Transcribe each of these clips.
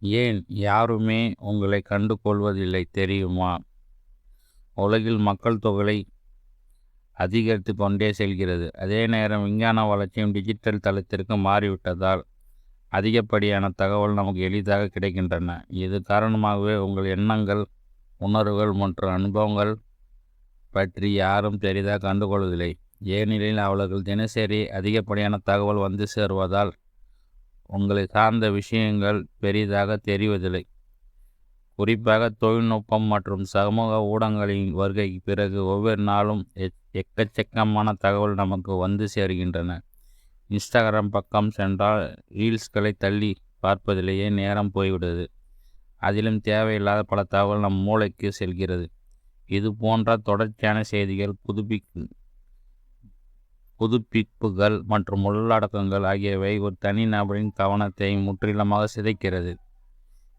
ஏன் யாருமே உங்களை கண்டு கொள்வதில்லை தெரியுமா? உலகில் மக்கள் தொகை அதிகரித்து கொண்டே செல்கிறது. அதே நேரம் விஞ்ஞான வளர்ச்சியும் டிஜிட்டல் தளத்திற்கு மாறிவிட்டதால் அதிகப்படியான தகவல் நமக்கு எளிதாக கிடைக்கின்றன. இது காரணமாகவே உங்கள் எண்ணங்கள், உணர்வுகள் மற்றும் அனுபவங்கள் பற்றி யாரும் பெரிதாக கண்டுகொள்வதில்லை. ஏனெனில் அவர்கள் தினசரி அதிகப்படியான தகவல் வந்து சேருவதால் உங்களை சார்ந்த விஷயங்கள் பெரிதாக தெரிவதில்லை. குறிப்பாக தொழில்நுட்பம் மற்றும் சமூக ஊடகங்களின் வருகைக்கு பிறகு ஒவ்வொரு நாளும் எக்கச்சக்கமான தகவல் நமக்கு வந்து சேர்கின்றன. இன்ஸ்டாகிராம் பக்கம் சென்றால் ரீல்ஸ்களை தள்ளி பார்ப்பதிலேயே நேரம் போய்விடுது. அதிலும் தேவையில்லாத பல தகவல் நம் மூளைக்கு செல்கிறது. இது போன்ற தொடர்ச்சியான செய்திகள், புதுப்பிப்புகள் மற்றும் உள்ளடக்கங்கள் ஆகியவை ஒரு தனி நபரின் கவனத்தை முற்றிலுமாக சிதைக்கிறது.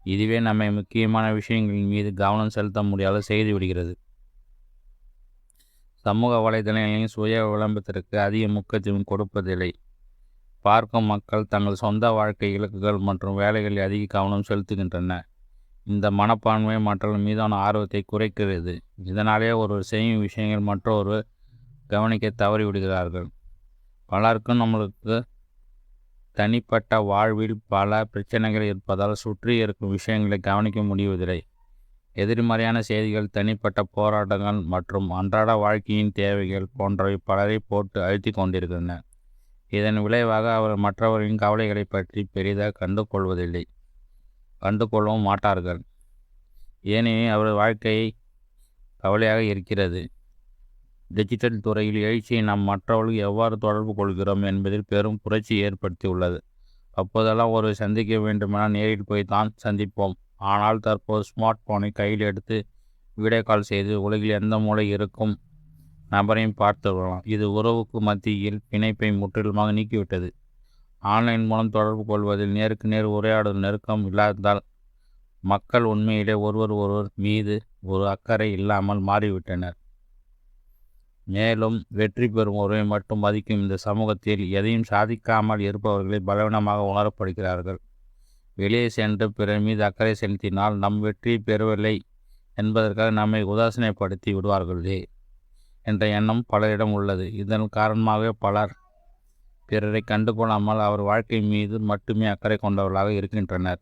இதுவே நம்மை முக்கியமான விஷயங்களின் மீது கவனம் செலுத்த முடியாத செய்துவிடுகிறது. சமூக வலைதளங்களின் சுய விளம்பரத்திற்கு அதிக முக்கியத்துவம் கொடுப்பதில்லை. பார்க்கும் மக்கள் தங்கள் சொந்த வாழ்க்கை இலக்குகள் மற்றும் வேலைகளில் அதிக கவனம் செலுத்துகின்றனர். இந்த மனப்பான்மை மற்றவர்கள் மீதான ஆர்வத்தை குறைக்கிறது. இதனாலே ஒருவர் செய்யும் விஷயங்கள் மற்றொருவர் கவனிக்க தவறிவிடுகிறார்கள். பலருக்கும் நம்மளுக்கு தனிப்பட்ட வாழ்வில் பல பிரச்சனைகள் இருப்பதால் சுற்றி இருக்கும் விஷயங்களை கவனிக்க முடிவதில்லை. எதிர்மறையான செய்திகள், தனிப்பட்ட போராட்டங்கள் மற்றும் அன்றாட வாழ்க்கையின் தேவைகள் போன்றவை பலரை போட்டு அழுத்தி கொண்டிருக்கின்றன. இதன் விளைவாக அவர் மற்றவர்களின் கவலைகளை பற்றி பெரிதாக கண்டுகொள்ளவும் மாட்டார்கள். ஏனெனில் அவர் வாழ்க்கையை கவலையாக இருக்கிறது. டிஜிட்டல் துறையில் எழுச்சியை நாம் மற்றவர்களுக்கு எவ்வாறு தொடர்பு கொள்கிறோம் என்பதில் பெரும் புரட்சி ஏற்படுத்தியுள்ளது. அப்போதெல்லாம் ஒரு சந்திக்க வேண்டுமெனால் நேரில் போய் தான் சந்திப்போம். ஆனால் தற்போது ஸ்மார்ட் போனை கையில் எடுத்து வீடியோ கால் செய்து உலகில் எந்த மூலை இருக்கும் நபரையும் பார்த்து வரலாம். இது உறவுக்கு மத்தியில் பிணைப்பை முற்றிலுமாக நீக்கிவிட்டது. ஆன்லைன் மூலம் தொடர்பு கொள்வதில் நேருக்கு நேர் உரையாடும் நெருக்கம் இல்லாததால் மக்கள் உண்மையிலே ஒருவர் மீது ஒரு அக்கறை இல்லாமல் மாறிவிட்டனர். மேலும் வெற்றி பெறும் ஒருவரை மட்டும் மதிக்கும் இந்த சமூகத்தில் எதையும் சாதிக்காமல் இருப்பவர்களை பலவீனமாக உணரப்படுகிறார்கள். வெளியே சென்று பிறர் மீது அக்கறை செலுத்தினால் நம் வெற்றி பெறவில்லை என்பதற்காக நம்மை உதாசீனப்படுத்தி விடுவார்களே என்ற எண்ணம் பலரிடம் உள்ளது. இதன் காரணமாகவே பலர் பிறரை கண்டுகொள்ளாமல் அவர் வாழ்க்கை மீது மட்டுமே அக்கறை கொண்டவர்களாக இருக்கின்றனர்.